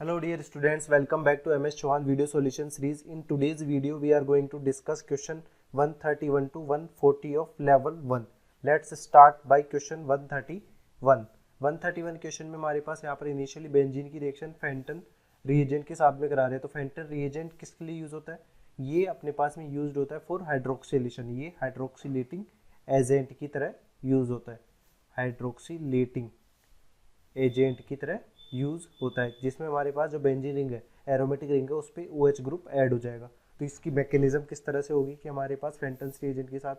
Hello dear students, welcome back to MS Chauhan video solution series. In today's video we are going to discuss question 131 to 140 of level 1. Let's start by question 131. 131 question में हमारे पास यहाँ पर initially benzene की reaction Fenton reagent के साथ में करा रहे हैं। तो फेंटन रिएजेंट किसके लिए यूज होता है? ये अपने पास में यूज होता है फॉर हाइड्रोक्सिलेशन। ये हाइड्रोक्सिलेटिंग एजेंट की तरह यूज होता है, हाइड्रोक्सिलेटिंग एजेंट की तरह यूज होता है, जिसमें हमारे पास जो बेंजीन रिंग है, एरोमेटिक रिंग है, उस पर OH ग्रुप ऐड हो जाएगा। तो इसकी मैकेनिज्म किस तरह से होगी कि हमारे पास फेंटन्स रिएजेंट के साथ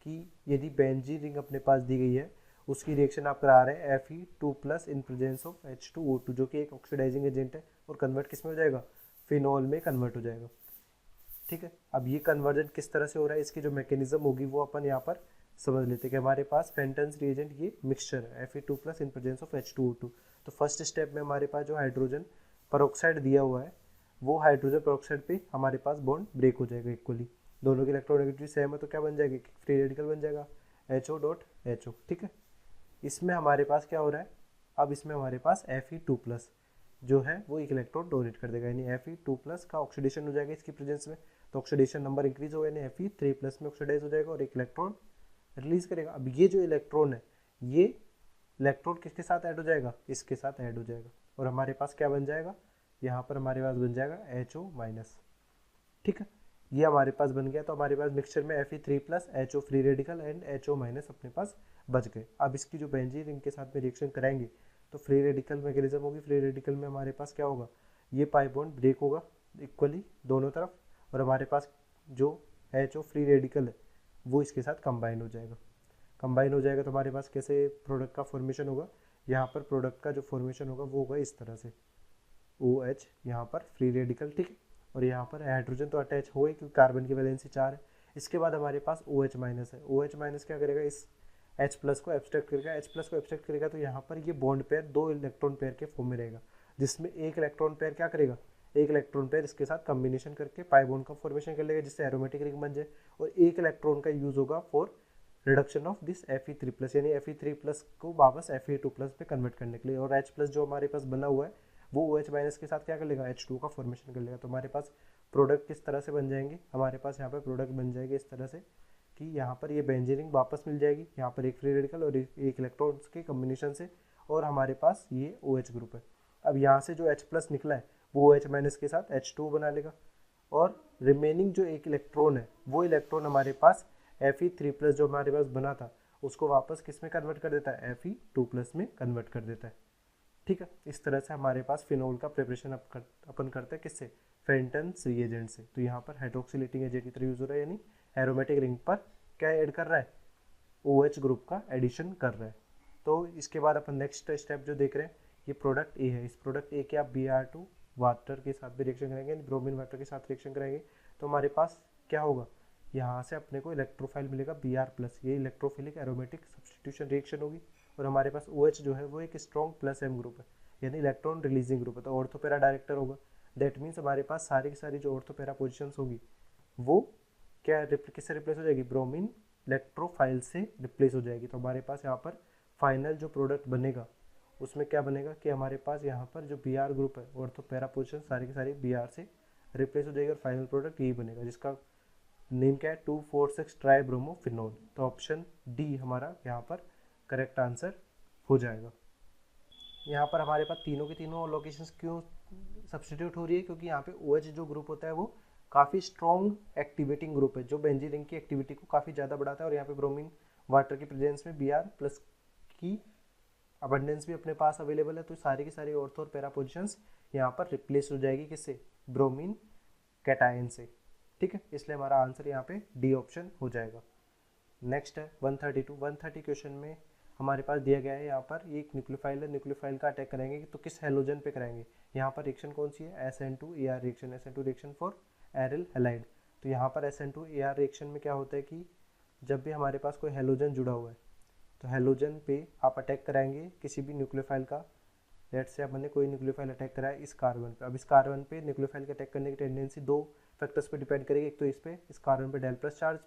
कि यदि बेंजीन रिंग अपने पास दी गई है, उसकी रिएक्शन आप करा रहे हैं Fe2+ in presence of H2O2, जो कि एक ऑक्सीडाइजिंग एजेंट है, और कन्वर्ट किस में हो जाएगा? फिनॉल में कन्वर्ट हो जाएगा। ठीक है, अब ये कन्वर्जन किस तरह से हो रहा है, इसकी जो मैकेनिज्म होगी वो अपन यहाँ पर समझ लेते हैं कि हमारे पास फेंटन्स रिएजेंट ये मिक्सचर है Fe2+ in presence of H2O2। तो फर्स्ट स्टेप में हमारे पास जो हाइड्रोजन पेरोक्साइड दिया हुआ है, वो हाइड्रोजन पेरोक्साइड पे हमारे पास बॉन्ड ब्रेक हो जाएगा इक्वली। दोनों की इलेक्ट्रोनेगेटिविटी सेम है, तो क्या बन जाएगा? फ्री रेडिकल बन जाएगा HO.HO। ठीक है, इसमें हमारे पास क्या हो रहा है? अब इसमें हमारे पास Fe2+ जो है वो एक इलेक्ट्रॉन डोनेट कर देगा, यानी Fe2+ का ऑक्सीडेशन हो जाएगा इसकी प्रेजेंस में। तो ऑक्सीडेशन नंबर इंक्रीज होगा, यानी Fe3+ में ऑक्सीडाइज हो जाएगा और एक इलेक्ट्रॉन रिलीज करेगा। अब ये जो इलेक्ट्रॉन है, ये इलेक्ट्रॉन किसके साथ ऐड हो जाएगा? इसके साथ ऐड हो जाएगा, और हमारे पास क्या बन जाएगा? यहाँ पर हमारे पास बन जाएगा HO-। ठीक है, ये हमारे पास बन गया। तो हमारे पास मिक्सचर में Fe3+, HO free radical and HO- अपने पास बच गए। अब इसकी जो बेंजीन रिंग के साथ में रिएक्शन कराएंगे तो फ्री रेडिकल मैकेनिज्म होगी। फ्री रेडिकल में हमारे पास क्या होगा? ये पाई बॉन्ड ब्रेक होगा इक्वली दोनों तरफ, और हमारे पास जो HO फ्री रेडिकल है वो इसके साथ कंबाइन हो जाएगा। कंबाइन हो जाएगा तो हमारे पास कैसे प्रोडक्ट का फॉर्मेशन होगा? यहाँ पर प्रोडक्ट का जो फॉर्मेशन होगा वो होगा इस तरह से, OH यहाँ पर फ्री रेडिकल, ठीक है, और यहाँ पर हाइड्रोजन तो अटैच हो गई क्योंकि कार्बन की वैलेंसी 4 है। इसके बाद हमारे पास OH- है। OH- क्या करेगा? इस H+ को एब्स्ट्रैक्ट करेगा। H+ को एब्स्ट्रैक्ट करेगा तो यहाँ पर ये बॉन्ड पेयर 2 इलेक्ट्रॉन पेयर के फॉर्म में रहेगा, जिसमें एक इलेक्ट्रॉन पेयर क्या करेगा? एक इलेक्ट्रॉन पेयर इसके साथ कम्बिनेशन करके पाई बॉन्ड का फॉर्मेशन कर लेगा, जिससे एरोमेटिक रिंग बन जाए, और एक इलेक्ट्रॉन का यूज होगा for reduction of this Fe3+, यानी Fe3+ को वापस Fe2+ पे कन्वर्ट करने के लिए। और H+ जो हमारे पास बना हुआ है वो OH- के साथ क्या कर लेगा? H2 का फॉर्मेशन कर लेगा। तो हमारे पास प्रोडक्ट किस तरह से बन जाएंगे? हमारे पास यहाँ पर प्रोडक्ट बन जाएगी इस तरह से कि यहाँ पर ये बेंजीन रिंग वापस मिल जाएगी, यहाँ पर एक फ्री रेडिकल और एक इलेक्ट्रॉन्स के कम्बिनेशन से, और हमारे पास ये OH ग्रुप है। अब यहाँ से जो H+ निकला है वो OH- के साथ H2 बना लेगा, और रिमेनिंग जो एक इलेक्ट्रॉन है वो इलेक्ट्रॉन हमारे पास Fe3+ जो हमारे पास बना था उसको वापस किस में कन्वर्ट कर देता है? Fe2+ में कन्वर्ट कर देता है। ठीक है, इस तरह से हमारे पास फिनोल का प्रिपरेशन अपन करते हैं किससे? फेंटन्स रिएजेंट से। तो यहाँ पर हाइड्रोक्सिलेटिंग एजेंट की तरह यूज हो रहा है, यानी एरोमेटिक रिंग पर क्या ऐड कर रहा है? OH ग्रुप का एडिशन कर रहा है। तो इसके बाद अपन नेक्स्ट स्टेप जो देख रहे हैं, ये प्रोडक्ट ए है। इस प्रोडक्ट ए के आप Br2 वाटर के साथ भी रिएक्शन करेंगे, ब्रोमीन वाटर के साथ रिएक्शन करेंगे, तो हमारे पास क्या होगा? यहाँ से अपने को इलेक्ट्रोफाइल मिलेगा Br+। ये इलेक्ट्रोफिलिक एरोमेटिक सब्सटीट्यूशन रिएक्शन होगी, और हमारे पास OH जो है वो एक स्ट्रॉन्ग +M ग्रुप है, यानी इलेक्ट्रॉन रिलीजिंग ग्रुप है, तो ऑर्थोपेरा डायरेक्टर होगा। दैट मीन्स हमारे पास सारी की सारी जो ऑर्थोपेरा पोजिशन होगी वो क्या किससे रिप्लेस हो जाएगी? ब्रोमीन इलेक्ट्रोफाइल से रिप्लेस हो जाएगी। तो हमारे पास यहाँ पर फाइनल जो प्रोडक्ट बनेगा उसमें क्या बनेगा कि हमारे पास यहाँ पर जो Br ग्रुप है, ऑर्थोपेरा पोजिशन सारी की सारी Br से रिप्लेस हो जाएगी, और फाइनल प्रोडक्ट यही बनेगा, जिसका नेम क्या है? 2,4,6 ट्राई ब्रोमोफिनोल। तो ऑप्शन डी हमारा यहाँ पर करेक्ट आंसर हो जाएगा। यहाँ पर हमारे पास तीनों की तीनों लोकेशंस क्यों सब्सटीट्यूट हो रही है? क्योंकि यहाँ पे OH जो ग्रुप होता है वो काफ़ी स्ट्रॉन्ग एक्टिवेटिंग ग्रुप है, जो बेंजीन रिंग की एक्टिविटी को काफ़ी ज़्यादा बढ़ाता है, और यहाँ पे ब्रोमीन वाटर की प्रेजेंस में Br+ की अबंडेंस भी अपने पास अवेलेबल है। तो सारी की सारी ऑर्थो और पैरा पोजिशंस यहाँ पर रिप्लेस हो जाएगी किससे? ब्रोमीन कैटायन से। ठीक है, इसलिए हमारा आंसर यहाँ पे डी ऑप्शन हो जाएगा। नेक्स्ट है 132। 130 क्वेश्चन में हमारे पास दिया गया है, यहाँ पर ये एक न्यूक्लियोफाइल है, न्यूक्लियोफाइल का अटैक करेंगे तो किस हेलोजन पे कराएंगे? यहाँ पर रिएक्शन कौन सी है? SN2AR reaction. SN2 reaction for aryl halide. तो यहाँ पर SN2AR रिएक्शन में क्या होता है कि जब भी हमारे पास कोई हेलोजन जुड़ा हुआ है तो हेलोजन पे आप अटैक कराएंगे किसी भी न्यूक्लियोफाइल का। लेट्स से हमने कोई न्यूक्लियोफाइल अटैक कराया इस कार्बन पे। अब इस कार्बन पे न्यूक्लियोफाइल के अटैक करने की टेंडेंसी दो फैक्टर्स पे डिपेंड करेगी, एक तो इस कार्बन पे del+ चार्ज,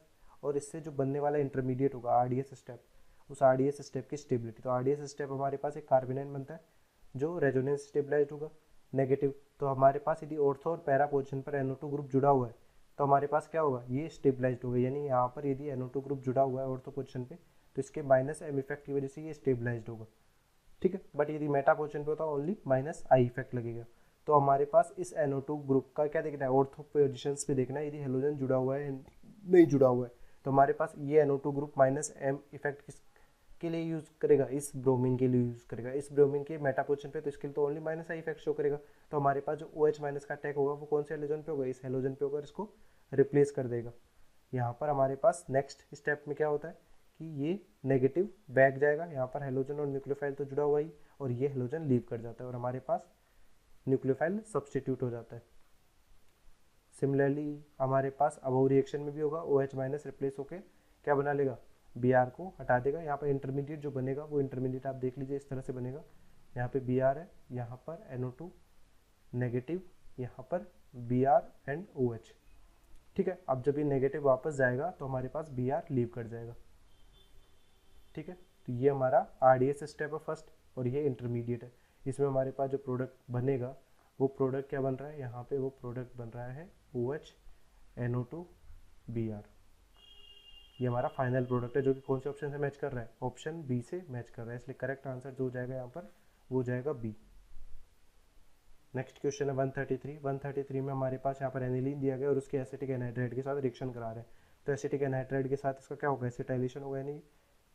और इससे जो बनने वाला इंटरमीडिएट होगा RDS स्टेप, उस RDS स्टेप की स्टेबिलिटी। तो RDS स्टेप हमारे पास एक कार्बेनाइन बनता है जो रेजोनेंस स्टेबलाइज्ड होगा, नेगेटिव। तो हमारे पास यदि ऑर्थो और पैरा पोजीशन पर NO2 ग्रुप जुड़ा हुआ है तो हमारे पास क्या होगा, ये स्टेबलाइज्ड होगा, यानी यहाँ पर यदि NO2 ग्रुप जुड़ा हुआ है ऑर्थो पोजीशन पे तो इसके -m इफेक्ट की वजह से ये स्टेबलाइज्ड होगा, ठीक है। बट यदि मेटा पोजीशन पे होता है ओनली -I इफेक्ट लगेगा। तो हमारे पास इस NO2 ग्रुप का क्या देखना है, ऑर्थो पोजीशंस पे देखना है यदि हेलोजन जुड़ा हुआ है नहीं जुड़ा हुआ है। तो हमारे पास ये NO2 ग्रुप -m इफेक्ट के लिए यूज करेगा, इस ब्रोमीन के लिए यूज करेगा, इस ब्रोमीन के मेटा पोजीशन पे, तो इसके लिए तो ओनली -I इफेक्ट शो करेगा। तो हमारे पास जो OH- का अटैक होगा वो कौन से हेलोजन पे होगा, इस हेलोजन पे होगा, इसको रिप्लेस कर देगा। यहाँ पर हमारे पास नेक्स्ट स्टेप में क्या होता है कि ये नेगेटिव बैक जाएगा, यहाँ पर हेलोजन और न्यूक्लियोफाइल तो जुड़ा हुआ ही, और ये हेलोजन लीव कर जाता है और हमारे पास न्यूक्लियोफाइल सब्सटीट्यूट हो जाता है। सिमिलरली हमारे पास अबव रिएक्शन में भी होगा, OH- रिप्लेस होके क्या बना लेगा, Br को हटा देगा। यहाँ पर इंटरमीडिएट जो बनेगा वो इंटरमीडिएट आप देख लीजिए इस तरह से बनेगा, यहाँ पे Br है, यहाँ पर NO2 नेगेटिव, यहाँ पर Br एंड OH, ठीक है। अब जब ये नेगेटिव वापस जाएगा तो हमारे पास Br लीव कर जाएगा, ठीक है। तो ये हमारा RDS स्टेप है फर्स्ट, और ये इंटरमीडिएट है। इसमें हमारे पास जो प्रोडक्ट बनेगा वो प्रोडक्ट क्या बन रहा है, यहाँ पे वो प्रोडक्ट बन रहा है OH NO2 Br। ये हमारा फाइनल प्रोडक्ट है जो कि कौन से ऑप्शन से मैच कर रहा है, ऑप्शन बी से मैच कर रहा है, इसलिए करेक्ट आंसर जो हो जाएगा यहाँ पर वो हो जाएगा बी। नेक्स्ट क्वेश्चन है 133। 133 में हमारे पास यहाँ पर एनिलीन दिया गया और उसके एसिटिक एनहाइड्राइड के साथ रिएक्शन करा रहे हैं। तो एसिटिक एनहाइड्राइड के साथ इसका क्या होगा, एसिटाइलेशन होगा, यानी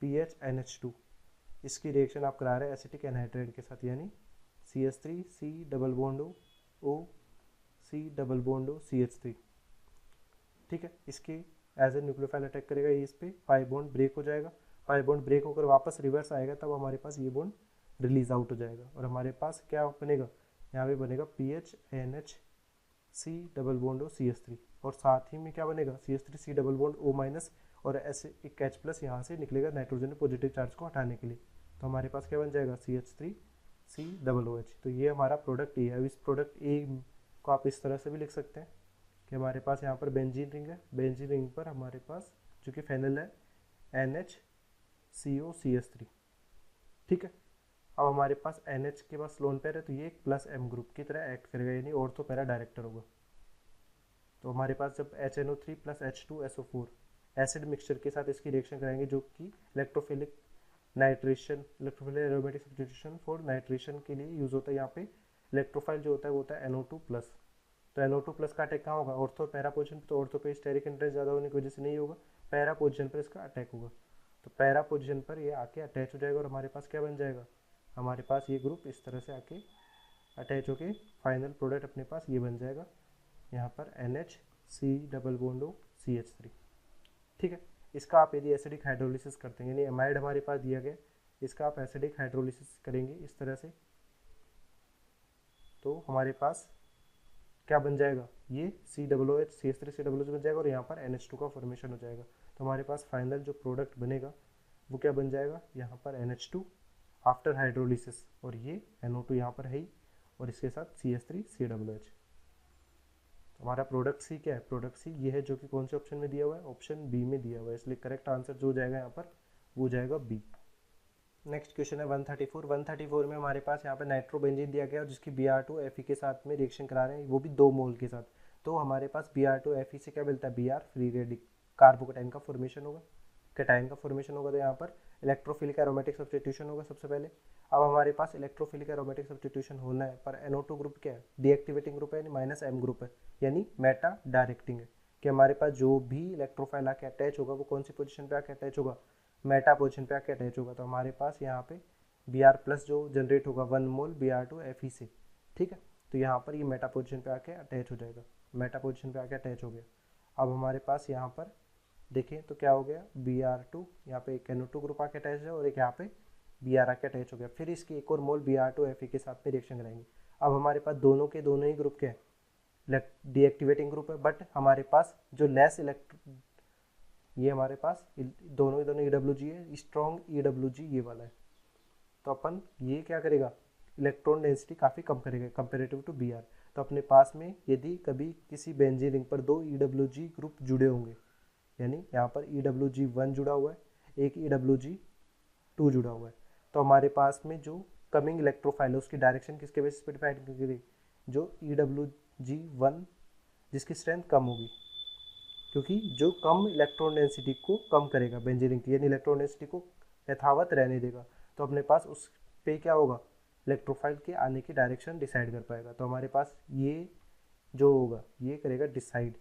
PHNH2। इसकी रिएक्शन आप करा रहे हैं एसिटिक एनहाइड्राइड के साथ, यानी CH3 C double bond O C double bond O CH3, ठीक है। इसकी एज ए न्यूक्लियोफाइल अटैक करेगा, ये इस पर 5 बॉन्ड ब्रेक हो जाएगा, 5 बॉन्ड ब्रेक होकर वापस रिवर्स आएगा, तब हमारे पास ये बॉन्ड रिलीज आउट हो जाएगा और हमारे पास क्या बनेगा, यहाँ पे बनेगा PHNH C double bond O CH3, और साथ ही में क्या बनेगा CH3 C double bond O- और ऐसे एक H+ यहाँ से निकलेगा नाइट्रोजन पॉजिटिव चार्ज को हटाने के लिए। तो हमारे पास क्या बन जाएगा CH3 C डबल OH। तो ये हमारा प्रोडक्ट ए है। अब इस प्रोडक्ट ए को आप इस तरह से भी लिख सकते हैं कि हमारे पास यहाँ पर बेंजीन रिंग है, बेंजीन रिंग पर हमारे पास जो कि फेनल है NHCOCH3, ठीक है। अब हमारे पास NH के पास लोन पेयर है तो ये एक +M ग्रुप की तरह एक्ट करेगा, यानी ऑर्थो पैरा डायरेक्टर होगा। तो हमारे पास जब HNO3 + H2SO4 एसिड मिक्सचर के साथ इसकी रिएक्शन कराएंगे, जो कि electrophilic nitration, electrophilic aromatic substitution for nitration के लिए यूज होता है। यहाँ पे इलेक्ट्रोफाइल जो होता है वो होता है NO2+। तो NO2+ का अटैक कहाँ होगा, ऑर्थो पैरा पोजीशन पर। तो ऑर्थो पे स्टेरिक इंटरेस्ट ज़्यादा होने की वजह से नहीं होगा, पैरा पोजीशन पर इसका अटैक होगा। तो पैरा पोजीशन पर ये आके अटैच हो जाएगा और हमारे पास क्या बन जाएगा, हमारे पास ये ग्रुप इस तरह से आके अटैच होके फाइनल प्रोडक्ट अपने पास ये बन जाएगा, यहाँ पर NHC double bond O CH3, ठीक है। इसका आप यदि एसिडिक हाइड्रोलिसिस करते हैं, यानी एमाइड हमारे पास दिया गया, इसका आप एसिडिक हाइड्रोलिसिस करेंगे इस तरह से, तो हमारे पास क्या बन जाएगा, ये COOH CH3 COOH बन जाएगा और यहाँ पर NH2 का फॉर्मेशन हो जाएगा। तो हमारे पास फाइनल जो प्रोडक्ट बनेगा वो क्या बन जाएगा, यहाँ पर NH2 आफ्टर हाइड्रोलिसिस, और ये NO2 यहाँ पर है ही, और इसके साथ CH3 COOH। तो हमारा प्रोडक्ट सी क्या है, प्रोडक्ट सी ये है जो कि कौन से ऑप्शन में दिया हुआ है, ऑप्शन बी में दिया हुआ है, इसलिए करेक्ट आंसर जो जाएगा यहाँ पर वो हो जाएगा बी। नेक्स्ट क्वेश्चन है 134। 134 में हमारे पास यहाँ पे नाइट्रोबेंजीन दिया गया और जिसकी Br2Fe के साथ में रिएक्शन करा रहे हैं, वो भी 2 मोल के साथ। तो हमारे पास Br2Fe से क्या मिलता है, Br फ्री रेडिक कार्बोकेटाइन का फॉर्मेशन होगा, कैटाइन का फॉर्मेशन होगा। तो यहाँ पर इलेक्ट्रोफिलिक एरोमेटिक सब्स्टिट्यूशन होगा सबसे पहले। अब हमारे पास इलेक्ट्रोफिलिक एरोमेटिक सब्स्टिट्यूशन होना है, पर NO2 ग्रुप क्या है, डीएक्टिवेटिंग ग्रुप है, यानी -M ग्रुप है, यानी मेटा डायरेक्टिंग है, कि हमारे पास जो भी इलेक्ट्रोफाइल आके अटैच होगा वो कौन सी पोजीशन पे आके अटैच होगा, मेटा पोजीशन पे आके अटैच होगा। तो हमारे पास यहाँ पे Br+ जो जनरेट होगा 1 मोल Br2Fe से, ठीक है। तो यहाँ पर ये मेटा पोजीशन पे आके अटैच हो जाएगा, मेटा पोजीशन पे आके अटैच हो गया। अब हमारे पास यहाँ पर देखें तो क्या हो गया, Br2 यहाँ पे एक NO2 ग्रुप आके अटैच है और एक यहाँ पे Br आके अटैच हो गया। फिर इसकी एक और मोल Br2Fe के साथ में रिएक्शन कराएंगे। अब हमारे पास दोनों के दोनों ही ग्रुप क्या है, डीएक्टिवेटिंग ग्रुप है, बट हमारे पास जो लेस ये हमारे पास दोनों EWG है, स्ट्रॉन्ग EWG ये वाला है। तो अपन ये क्या करेगा, इलेक्ट्रॉन डेंसिटी काफ़ी कम करेगा कंपेरेटिव टू Br। तो अपने पास में यदि कभी किसी बेंजीन रिंग पर 2 EWG ग्रुप जुड़े होंगे, यानी यहाँ पर EWG1 जुड़ा हुआ है, एक EWG2 जुड़ा हुआ है, तो हमारे पास में जो कमिंग इलेक्ट्रोफाइल है उसकी डायरेक्शन किसके बेसिस पे डिफाइन की गई, जो EWG1 जिसकी स्ट्रेंथ कम होगी, क्योंकि जो कम इलेक्ट्रॉन डेंसिटी को कम करेगा बेंजीन रिंग की, यानी इलेक्ट्रॉन डेंसिटी को यथावत रहने देगा, तो अपने पास उस पे क्या होगा, इलेक्ट्रोफाइल के आने की डायरेक्शन डिसाइड कर पाएगा। तो हमारे पास ये जो होगा ये करेगा decide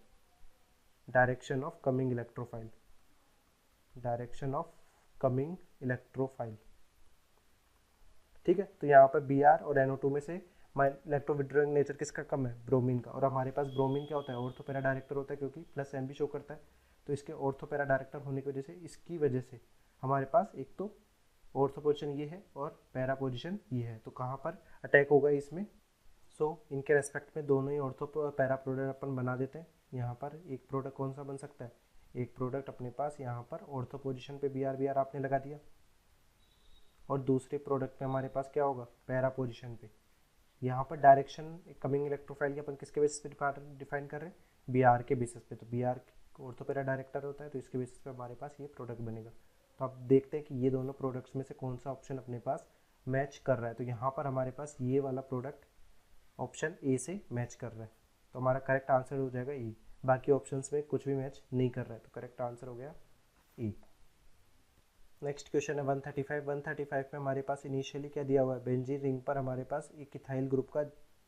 direction of coming electrophile, direction of coming electrophile. ठीक है, तो यहाँ पर Br और NO2 में से इलेक्ट्रो विड्रॉइंग नेचर किसका कम है, ब्रोमीन का। और हमारे पास ब्रोमीन क्या होता है, ऑर्थो पैरा डायरेक्टर होता है, क्योंकि प्लस एम भी शो करता है, तो इसके ऑर्थो पैरा डायरेक्टर होने की वजह से, इसकी वजह से हमारे पास एक तो ऑर्थो पोजिशन ये है और पैरा पोजिशन ये है, तो कहाँ पर अटैक होगा इसमें। सो इनके रेस्पेक्ट में दोनों ही ऑर्थो पैरा प्रोडक्ट अपन बना देते हैं। यहाँ पर एक प्रोडक्ट कौन सा बन सकता है, एक प्रोडक्ट अपने पास यहाँ पर ऑर्थो पोजिशन पे Br आपने लगा दिया, और दूसरे प्रोडक्ट पे हमारे पास क्या होगा, पैरा पोजिशन पे। यहाँ पर डायरेक्शन कमिंग इलेक्ट्रोफाइल की अपन किसके बेसिस पे डिफाइन कर रहे हैं, Br के बेसिस पे। तो Br ऑर्थो पैरा डायरेक्टर होता है, तो इसके बेसिस पे हमारे पास ये प्रोडक्ट बनेगा। तो आप देखते हैं कि ये दोनों प्रोडक्ट्स में से कौन सा ऑप्शन अपने पास मैच कर रहा है। तो यहाँ पर हमारे पास ये वाला प्रोडक्ट ऑप्शन ए से मैच कर रहा है, तो हमारा करेक्ट आंसर हो जाएगा ए। बाकी ऑप्शंस में कुछ भी मैच नहीं कर रहा है, तो करेक्ट आंसर हो गया ए। नेक्स्ट क्वेश्चन है 135। 135 में हमारे पास इनिशियली क्या दिया हुआ है, बेंजीन रिंग पर हमारे पास एक इथाइल ग्रुप का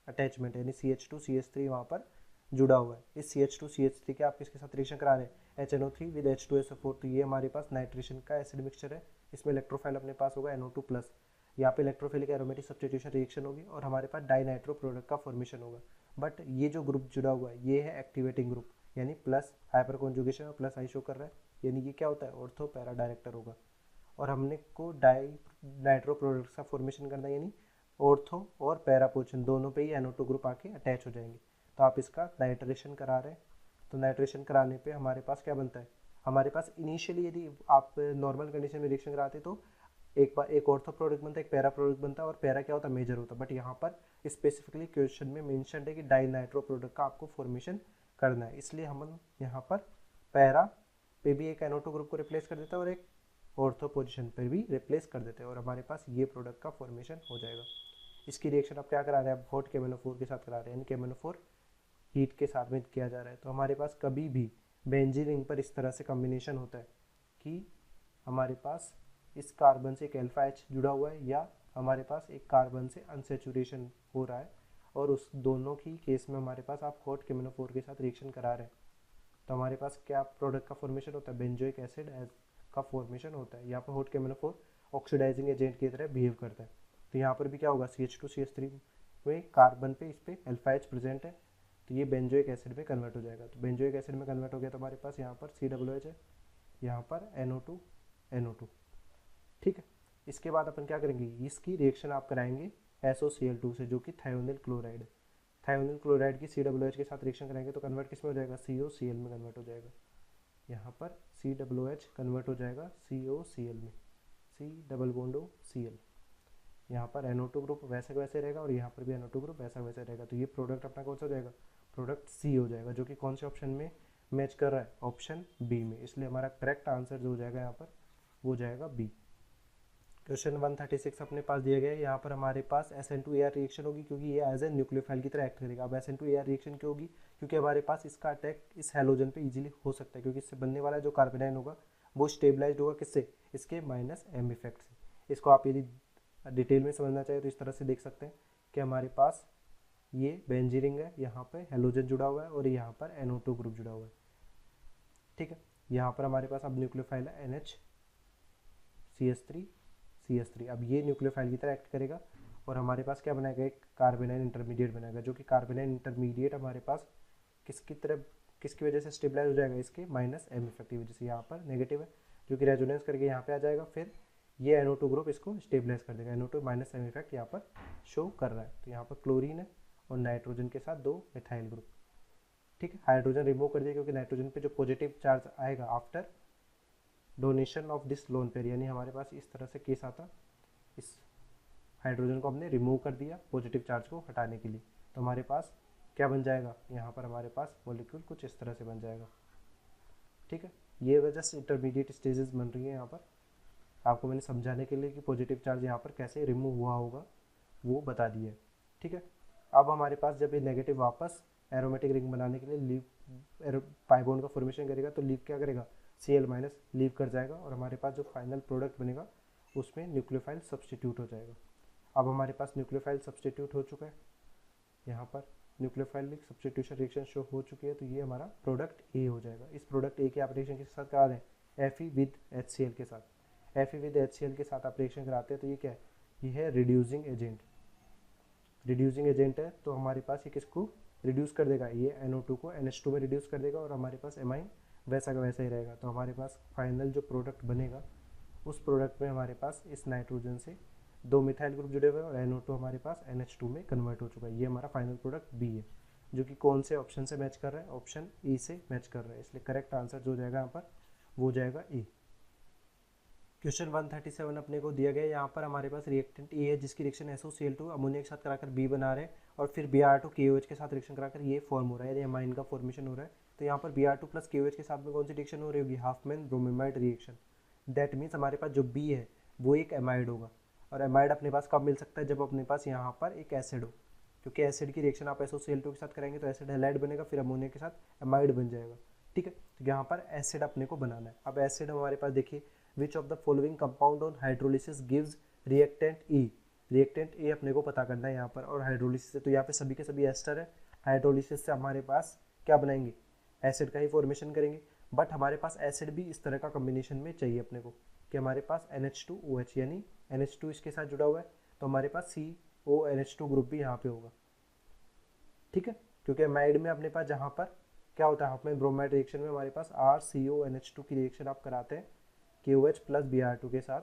अटैचमेंट यानी CH2CH3 वहाँ पर जुड़ा हुआ है। इस CH2CH3 के आप किसके साथ रिएक्शन करा रहे हैं, HNO3 विद H2SO4। तो ये हमारे पास नाइट्रेशन का एसिड मिक्सचर है, इसमें इलेक्ट्रोफाइल अपने पास होगा NO2+। यहाँ पे इलेक्ट्रोफिलिक एरोमेटिक सब्स्टिट्यूशन रिएक्शन होगी और हमारे पास डाइनाइट्रो प्रोडक्ट का फॉर्मेशन होगा। बट ये जो ग्रुप जुड़ा हुआ है ये है एक्टिवेटिंग ग्रुप, यानी प्लस हाइपर कॉन्जुगेशन और प्लस आई शो कर रहा है, यानी ये क्या होता है, ऑर्थो पैरा डायरेक्टर होगा। और हमने को नाइट्रो प्रोडक्ट्स का फॉर्मेशन करना है, यानी ऑर्थो और पैरा पोजिशन दोनों पे ही NO2 ग्रुप आके अटैच हो जाएंगे। तो आप इसका नाइट्रेशन करा रहे हैं, तो नाइट्रेशन कराने पे हमारे पास क्या बनता है, हमारे पास इनिशियली यदि आप नॉर्मल कंडीशन में रिएक्शन कराते तो एक बार एक ऑर्थो प्रोडक्ट बनता है, एक पैरा प्रोडक्ट बनता है, और पैरा क्या होता है, मेजर होता है। बट यहाँ पर स्पेसिफिकली क्वेश्चन में मेंशन है कि डाइनाइट्रो प्रोडक्ट का आपको फॉर्मेशन करना है, इसलिए हम यहाँ पर पैरा पे भी एक NO2 ग्रुप को रिप्लेस कर देता है और एक ऑर्थो पोजिशन पर भी रिप्लेस कर देते हैं, और हमारे पास ये प्रोडक्ट का फॉर्मेशन हो जाएगा। इसकी रिएक्शन आप क्या करा रहे हैं, आप हॉट KMnO4 के साथ करा रहे हैं, यानी KMnO4 हीट के साथ में किया जा रहा है। तो हमारे पास कभी भी बेंजीन रिंग पर इस तरह से कॉम्बिनेशन होता है कि हमारे पास इस कार्बन से एक अल्फा H जुड़ा हुआ है, या हमारे पास एक कार्बन से अनसेचुरेशन हो रहा है, और उस दोनों की केस में हमारे पास आप हॉट KMnO4 के साथ रिएक्शन करा रहे हैं, तो हमारे पास क्या प्रोडक्ट का फॉर्मेशन होता है, बेंजोइक एसिड का फॉर्मेशन होता है। यहाँ पर हॉट KMnO4 ऑक्सीडाइजिंग एजेंट की तरह बिहेव करता है, तो यहाँ पर भी क्या होगा, CH2CH3 में कार्बन पे इस पर अल्फा H प्रेजेंट है, तो ये बेंजोइक एसिड में कन्वर्ट हो जाएगा। तो बेंजोइक एसिड में कन्वर्ट हो गया तो हमारे पास यहाँ पर COOH है, यहाँ पर NO2 ठीक है। इसके बाद अपन क्या करेंगे, इसकी रिएक्शन आप कराएंगे SOCl2 से, जो कि थायोनिल क्लोराइड है। थायोनिल क्लोराइड की COOH के साथ रिएक्शन कराएंगे तो कन्वर्ट किस में हो जाएगा, COCl में कन्वर्ट हो जाएगा। यहाँ पर COOH कन्वर्ट हो जाएगा COCl में, C double bond O Cl। यहाँ पर NO2 ग्रुप वैसे वैसे रहेगा और यहाँ पर भी NO2 ग्रुप वैसा वैसे रहेगा, तो ये प्रोडक्ट अपना कौन सा हो जाएगा, प्रोडक्ट C हो जाएगा, जो कि कौन से ऑप्शन में मैच कर रहा है, ऑप्शन बी में। इसलिए हमारा करेक्ट आंसर जो हो जाएगा यहाँ पर वो जाएगा बी। क्वेश्चन 136 अपने पास दिया गया है, यहाँ पर हमारे पास SN2AR रिएक्शन होगी, क्योंकि ये एज ए न्यूक्लियोफाइल की तरह एक्ट करेगा। अब SN2AR रिएक्शन क्यों होगी, क्योंकि हमारे पास इसका अटैक इस हैलोजन पे इजीली हो सकता है, क्योंकि इससे बनने वाला जो कार्बेनाइन होगा वो स्टेबलाइज्ड होगा किससे, इसके -M इफेक्ट से। इसको आप यदि डिटेल में समझना चाहिए तो इस तरह से देख सकते हैं कि हमारे पास ये बेंजीन रिंग है, यहाँ पे हैलोजन जुड़ा हुआ है और यहाँ पर NO2 ग्रुप जुड़ा हुआ है, ठीक है। यहाँ पर हमारे पास अब न्यूक्लियोफाइल है NHCH3 अब ये न्यूक्लियोफाइल की तरह एक्ट करेगा और हमारे पास क्या बनाएगा, एक कार्बेनाइन इंटरमीडिएट बनाएगा, जो कि कार्बेनाइन इंटरमीडिएट हमारे पास किसकी वजह से स्टेबलाइज हो जाएगा, इसके -M इफेक्ट की वजह से। यहाँ पर नेगेटिव है जो कि रेजोनेंस करके यहाँ पे आ जाएगा, फिर ये NO2 ग्रुप इसको स्टेबलाइज कर देगा। NO2 -M इफेक्ट यहाँ पर शो कर रहा है, तो यहाँ पर क्लोरीन है और नाइट्रोजन के साथ 2 मिथाइल ग्रुप, ठीक है। हाइड्रोजन रिमूव कर दिया क्योंकि नाइट्रोजन पे जो पॉजिटिव चार्ज आएगा after donation of this lone pair, यानी हमारे पास इस तरह से केस आता, इस हाइड्रोजन को हमने रिमूव कर दिया पॉजिटिव चार्ज को हटाने के लिए, तो हमारे पास क्या बन जाएगा, यहाँ पर हमारे पास मॉलिक्यूल कुछ इस तरह से बन जाएगा, ठीक है। ये वजह से इंटरमीडिएट स्टेजेस बन रही है यहाँ पर, आपको मैंने समझाने के लिए कि पॉजिटिव चार्ज यहाँ पर कैसे रिमूव हुआ होगा वो बता दिया है, ठीक है। अब हमारे पास जब ये नेगेटिव वापस एरोमेटिक रिंग बनाने के लिए लीव पाई बॉन्ड का फॉर्मेशन करेगा तो लीव क्या करेगा, Cl माइनस लीव कर जाएगा और हमारे पास जो फाइनल प्रोडक्ट बनेगा उसमें न्यूक्लियोफाइल सब्सटीट्यूट हो जाएगा। अब हमारे पास न्यूक्लियोफाइल सब्सटीट्यूट हो चुका है, यहाँ पर न्यूक्लियोफाइलिक सब्सटीट्यूशन रिएक्शन शो हो चुकी है, तो ये हमारा प्रोडक्ट ए हो जाएगा। इस प्रोडक्ट ए के आप रिएक्शन के साथ करा रहे हैं Fe विद HCl के साथ, Fe विद HCl के साथ आप रिएक्शन कराते हैं तो ये क्या है, ये है रिड्यूसिंग एजेंट। रिड्यूसिंग एजेंट है तो हमारे पास ये किसको रिड्यूस कर देगा, ये NO2 को NH2 में रिड्यूस कर देगा और हमारे पास एमाइन वैसा का वैसा ही रहेगा। तो हमारे पास फाइनल जो प्रोडक्ट बनेगा उस प्रोडक्ट में हमारे पास इस नाइट्रोजन से 2 मिथाइल ग्रुप जुड़े हुए हैं और NO2 हमारे पास NH2 में कन्वर्ट हो चुका है। ये हमारा फाइनल प्रोडक्ट बी है, जो कि कौन से ऑप्शन से मैच कर रहा है, ऑप्शन ई से मैच कर रहा है, इसलिए करेक्ट आंसर जो जाएगा यहाँ पर वो जाएगा ए। क्वेश्चन 137 अपने को दिया गया है, यहाँ पर हमारे पास रिएक्टेंट ए है जिसकी रिएक्शन SOCl2 अमोनिया के साथ कराकर बी बना रहे हैं और फिर Br2 KOH के साथ रिएक्शन कराकर ये फॉर्म हो रहा है, एमाइन का फॉर्मेशन हो रहा है। तो यहाँ पर Br2 प्लस KOH के साथ में कौन सी रिएक्शन हो रही होगी, हाफमैन ब्रोमीमाइड रिएक्शन। दैट मीन्स हमारे पास जो बी है वो एक एमाइड होगा और एमाइड अपने पास कब मिल सकता है, जब अपने पास यहाँ पर एक एसिड हो, क्योंकि एसिड की रिएक्शन आप SOCl2 के साथ कराएंगे तो एसिड हैलाइड बनेगा, फिर अमोनिया के साथ एमाइड बन जाएगा। ठीक है, तो यहाँ पर एसिड अपने को बनाना है। अब एसिड हमारे पास देखिए, which of the following compound on hydrolysis gives reactant E, reactant A अपने को पता करना है यहाँ पर, और हाइड्रोलिसिस से तो यहाँ पे सभी के सभी एस्टर है, हाइड्रोलिसिस से हमारे पास क्या बनाएंगे, एसिड का ही फॉर्मेशन करेंगे। बट हमारे पास एसिड भी इस तरह का कॉम्बिनेशन में चाहिए अपने को कि हमारे पास NH2OH यानी NH2 इसके साथ जुड़ा हुआ है तो हमारे पास CONH2 ग्रुप भी यहाँ पे होगा। ठीक है, क्योंकि एमाइड में अपने पास जहाँ पर क्या होता है, हमें ब्रोमाइड रिएक्शन में हमारे पास RCONH2 की रिएक्शन आप कराते हैं KOH प्लस Br2 के साथ,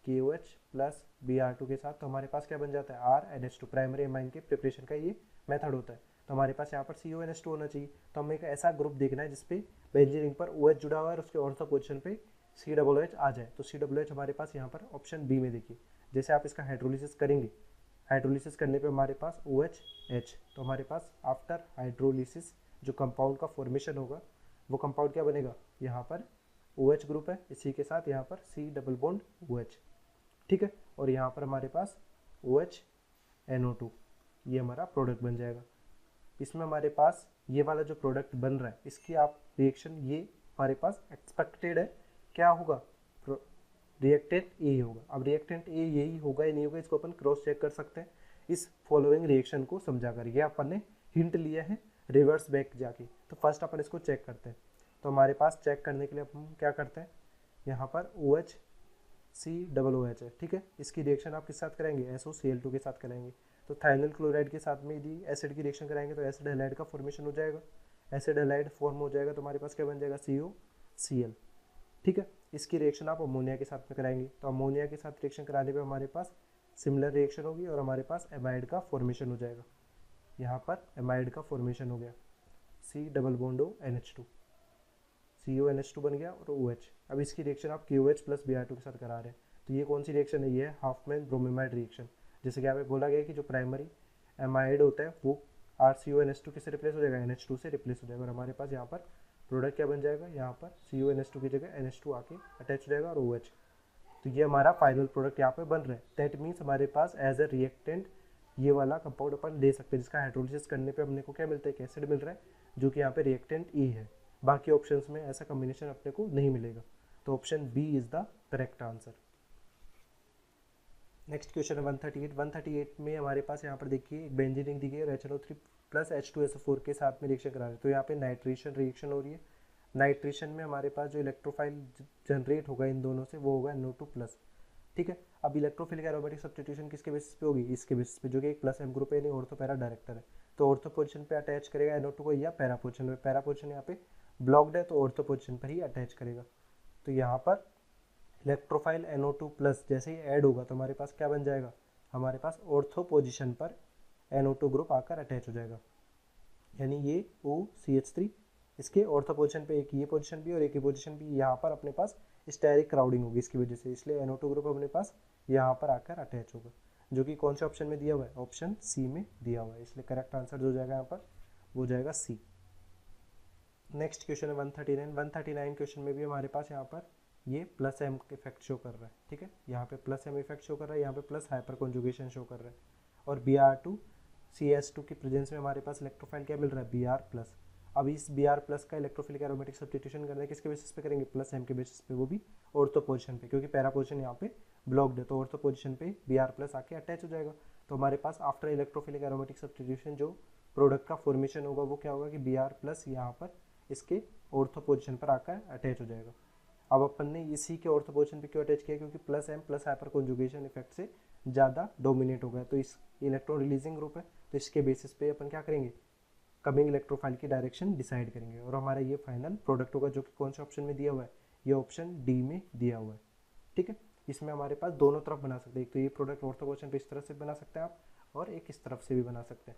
KOH प्लस Br2 के साथ, तो हमारे पास क्या बन जाता है RNH2। प्राइमरी एमाइन के प्रिपरेशन का ये मेथड होता है। तो हमारे पास यहाँ पर CONH2 होना चाहिए, तो हमें एक ऐसा ग्रुप देखना है जिसपे बेंजीन रिंग पर OH जुड़ा हुआ है और उसके ऑर्थो पोजीशन पे COOH आ जाए। तो COOH हमारे पास यहाँ पर ऑप्शन बी में देखिए, जैसे आप इसका हाइड्रोलिसिस करेंगे, हाइड्रोलिसिस करने पे हमारे पास OH, तो हमारे पास आफ्टर हाइड्रोलिसिस जो कंपाउंड का फॉर्मेशन होगा वो कंपाउंड क्या बनेगा, यहाँ पर OH ग्रुप है, इसी के साथ यहाँ पर C डबल बॉन्ड OH। ठीक है, और यहाँ पर हमारे पास OH NO2, ये हमारा प्रोडक्ट बन जाएगा। इसमें हमारे पास ये वाला जो प्रोडक्ट बन रहा है इसकी आप रिएक्शन ये हमारे पास एक्सपेक्टेड है क्या होगा, रिएक्टेंट ए होगा। अब रिएक्टेंट ए यही होगा या नहीं होगा इसको अपन क्रॉस चेक कर सकते हैं इस फॉलोइंग रिएक्शन को समझा कर। ये अपन ने हिंट लिया है रिवर्स बैक जाके, तो फर्स्ट अपन इसको चेक करते हैं। तो हमारे पास चेक करने के लिए हम क्या करते हैं, यहाँ पर OH COOH है। ठीक है, इसकी रिएक्शन आप किस साथ करेंगे, SOCl2 के साथ करेंगे। तो थाइनल क्लोराइड के साथ में यदि एसिड की रिएक्शन कराएंगे तो एसिड हैलाइड का फॉर्मेशन हो जाएगा, एसिड हैलाइड फॉर्म हो जाएगा तो हमारे पास क्या बन जाएगा COCl। ठीक है, इसकी रिएक्शन आप अमोनिया के साथ में कराएंगे तो अमोनिया के साथ रिएक्शन कराने पे हमारे पास सिमिलर रिएक्शन होगी और हमारे पास एमाइड का फॉर्मेशन हो जाएगा। यहाँ पर एमाइड का फॉर्मेशन हो गया, C double bond NH2, CONH2 बन गया और OH। अब इसकी रिएक्शन आप KOH प्लस Br2 के साथ करा रहे हैं, तो ये कौन सी रिएक्शन है, ये है हाफमैन ब्रोमीमाइड रिएक्शन। जैसे कि यहाँ पे बोला गया है कि जो प्राइमरी एमाइड होता है वो RCONH2 किससे रिप्लेस हो जाएगा, NH2 से रिप्लेस हो जाएगा और हमारे पास यहाँ पर प्रोडक्ट क्या बन जाएगा, यहाँ पर CONH2 की जगह NH2 आके अटैच हो जाएगा और OH। तो ये हमारा फाइनल प्रोडक्ट यहाँ पे बन रहा है। दैट मीन्स हमारे पास एज अ रिएक्टेंट ये वाला कंपाउंड अपन ले सकते हैं जिसका हाइड्रोलिसिस करने पे अपने को क्या मिलता है, एक एसिड मिल रहा है जो कि यहाँ पे रिएक्टेंट ई है। बाकी ऑप्शंस में ऐसा कॉम्बिनेशन अपने को नहीं मिलेगा, तो option B is the correct answer. Next question है 138 में हमारे पास यहाँ पर देखिए एक बेंजीन रिंग दी गई है HNO3 प्लस H2SO4 के साथ में रिएक्शन करा रहे हैं। तो यहाँ पे नाइट्रेशन रिएक्शन हो रही है, नाइट्रेशन में हमारे पास जो इलेक्ट्रोफाइल जनरेट होगा इन दोनों से वो होगा NO2 प्लस। ठीक है, अब इलेक्ट्रोफिलिक एरोमेटिक सब्स्टिट्यूशन किसके बेसिस पे होगी, इसके बेसिस पे, जो कि एक प्लस M ग्रुप है यानी ऑर्थो पैरा डायरेक्टर है। तो ऑर्थो पोजीशन पे अटैच करेगा NO2 को या पैरा पोजीशन पे, पैरा पोजीशन यहाँ पे ब्लॉक्ड है तो ऑर्थो पोजीशन पर ही अटैच करेगा। तो यहाँ पर इलेक्ट्रोफाइल NO2 प्लस जैसे ही ऐड होगा तो हमारे पास क्या बन जाएगा, हमारे पास ऑर्थो पोजीशन पर NO2 ग्रुप आकर अटैच हो जाएगा, यानी ये OCH3 इसके ऑर्थो पोजीशन पे एक ये पोजीशन भी और एक ही पोजीशन भी, यहाँ पर अपने पास स्टेरिक क्राउडिंग होगी इसकी वजह से, इसलिए NO2 ग्रुप अपने पास यहाँ पर आकर अटैच होगा, जो कि कौन से ऑप्शन में दिया हुआ है, ऑप्शन सी में दिया हुआ है। इसलिए करेक्ट आंसर जो जाएगा यहाँ पर वो जाएगा सी। नेक्स्ट क्वेश्चन है 139 क्वेश्चन में भी हमारे पास यहाँ पर ये प्लस M इफेक्ट शो कर रहा है। ठीक है, यहाँ पे प्लस M इफेक्ट शो कर रहा है, यहाँ पे प्लस हाइपर कॉन्जुगेशन शो कर रहा है और Br2 CH2 की प्रेजेंस में हमारे पास इलेक्ट्रोफाइल क्या मिल रहा है, Br+। अब इस Br+ का इलेक्ट्रोफिलिक एरोमेटिक सब्स्टिट्यूशन करना है किसके बेसिस पे करेंगे, +M के बेसिस पे, वो भी ऑर्थो पोजीशन पे, क्योंकि पैरा पोजीशन यहाँ पे ब्लॉक्ड है, तो ऑर्थो पोजीशन पे Br+ आके अटैच हो जाएगा। तो हमारे पास आफ्टर इलेक्ट्रोफिलिक एरोमेटिक सब्स्टिट्यूशन जो प्रोडक्ट का फॉर्मेशन होगा वो क्या होगा कि Br+ यहाँ पर इसके ऑर्थो पोजीशन पर आकर अटैच हो जाएगा। अब अपन ने इसी के ऑर्थो पोजीशन पे क्यों अटैच किया, क्योंकि +M plus hyper conjugation effect से ज़्यादा डोमिनेट हो गया, तो इस इलेक्ट्रॉन रिलीजिंग ग्रुप है, तो इसके बेसिस पे अपन क्या करेंगे, कमिंग इलेक्ट्रोफाइल की डायरेक्शन डिसाइड करेंगे, और हमारा ये फाइनल प्रोडक्ट होगा जो कि कौन से ऑप्शन में दिया हुआ है, ये ऑप्शन डी में दिया हुआ है। ठीक है, इसमें हमारे पास दोनों तरफ बना सकते हैं, एक तो ये प्रोडक्ट ऑर्थो पोजीशन पे इस तरह से बना सकते हैं आप, और एक इस तरफ से भी बना सकते हैं।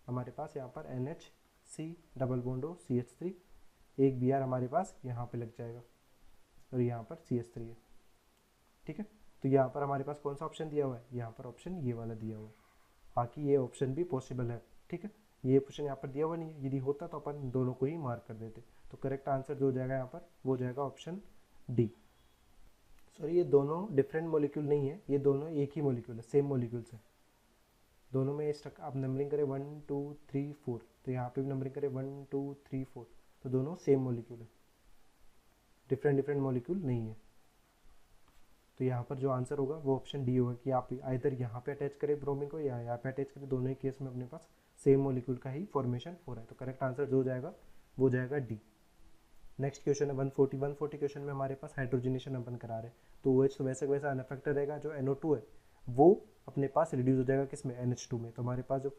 हमारे पास यहाँ पर NHC डबल बॉन्डो CH3, एक Br हमारे पास यहाँ पे लग जाएगा, और यहाँ पर CH3 है। ठीक है, तो यहाँ पर हमारे पास कौन सा ऑप्शन दिया हुआ है, यहाँ पर ऑप्शन ये वाला दिया हुआ है। बाकी ये ऑप्शन भी पॉसिबल है। ठीक है, ये ऑप्शन यहाँ पर दिया हुआ नहीं है, यदि होता तो अपन दोनों को ही मार्क कर देते। तो करेक्ट आंसर जो हो जाएगा यहाँ पर वो हो जाएगा ऑप्शन डी। सॉरी, ये दोनों डिफरेंट मॉलिक्यूल नहीं है, ये दोनों एक ही मॉलिक्यूल है, सेम मॉलिक्यूल्स है। दोनों में आप नंबरिंग करें 1 2 3 4, तो यहाँ पे भी नंबरिंग करें 1 2 3 4, तो दोनों सेम मॉलिक्यूल है, डिफरेंट मॉलिक्यूल नहीं है। तो यहाँ पर जो आंसर होगा वो ऑप्शन डी होगा कि आप इधर यहाँ पे अटैच करें ब्रोमीन को या यहाँ पे अटैच करें, दोनों ही केस में अपने पास सेम मॉलिक्यूल का ही फॉर्मेशन हो रहा है। तो करेक्ट आंसर जो हो जाएगा वो हो जाएगा डी। नेक्स्ट क्वेश्चन है 140 क्वेश्चन में हमारे पास हाइड्रोजनेशन अपन करा रहे हैं, तो OH तो वैसे वैसा अनअफेक्टेड रहेगा, जो NO2 है वो अपने पास रिड्यूस हो जाएगा किस में, NH2 में। तो हमारे पास जो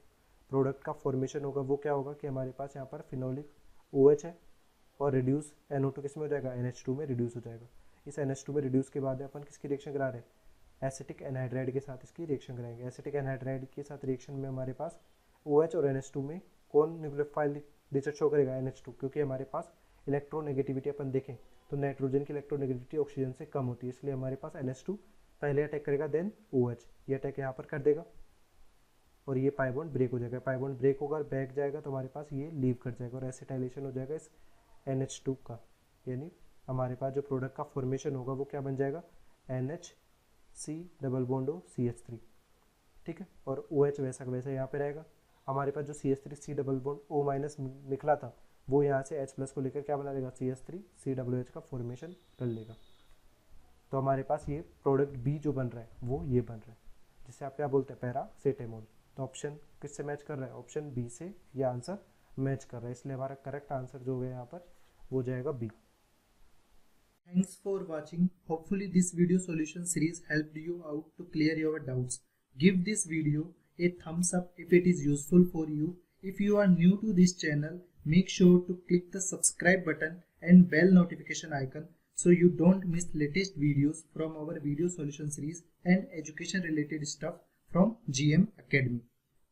प्रोडक्ट का फॉर्मेशन होगा वो क्या होगा कि हमारे पास यहाँ पर फिनोलिक OH है, और रिड्यूस NO2 किस में हो जाएगा, NH2 में रिड्यूस हो जाएगा। इस NH2 में रिड्यूस के बाद अपन किसकी रिएक्शन करा रहे हैं, एसिटिक एनहाइड्राइड के साथ इसकी रिएक्शन कराएंगे। एसिटिक एनहाइड्राइड के साथ रिएक्शन में हमारे पास OH और NH2 में कौन न्यूक्लियोफाइल नेचर शो करेगा, NH2, क्योंकि हमारे पास इलेक्ट्रोनेगेटिविटी अपन देखें तो नाइट्रोजन की इलेक्ट्रोनेगेटिविटी ऑक्सीजन से कम होती है, इसलिए हमारे पास NH2 पहले अटैक करेगा, देन OH, ये अटैक यहाँ पर कर देगा और ये पाई बॉन्ड ब्रेक हो जाएगा। पाई बॉन्ड ब्रेक होगा, बैक जाएगा, तो हमारे पास ये लीव कर जाएगा और एसिटाइलेशन हो जाएगा इस NH2 का, यानी हमारे पास जो प्रोडक्ट का फॉर्मेशन होगा वो क्या बन जाएगा, NHC डबल बॉन्डो CH3। ठीक है, और OH वैसा का वैसा यहाँ पे रहेगा। हमारे पास जो CH3C डबल बॉन्ड O- निकला था वो यहाँ से H+ को लेकर क्या बना देगा, CH3COOH का फॉर्मेशन कर लेगा। तो हमारे पास ये प्रोडक्ट B जो बन रहा है वो ये बन रहा है, जिसे आप क्या बोलते हैं, पैरासेटामोल। तो ऑप्शन किससे मैच कर रहा है, ऑप्शन बी से ये आंसर मैच कर रहा है, इसलिए हमारा करेक्ट आंसर जो है यहाँ पर वो जाएगा B. Thanks for watching. Hopefully this video solution series helped you out to clear your doubts. Give this video a thumbs up if it is useful for you. If you are new to this channel, make sure to click the subscribe button and bell notification icon so you don't miss latest videos from our video solution series and education related stuff from GM Academy.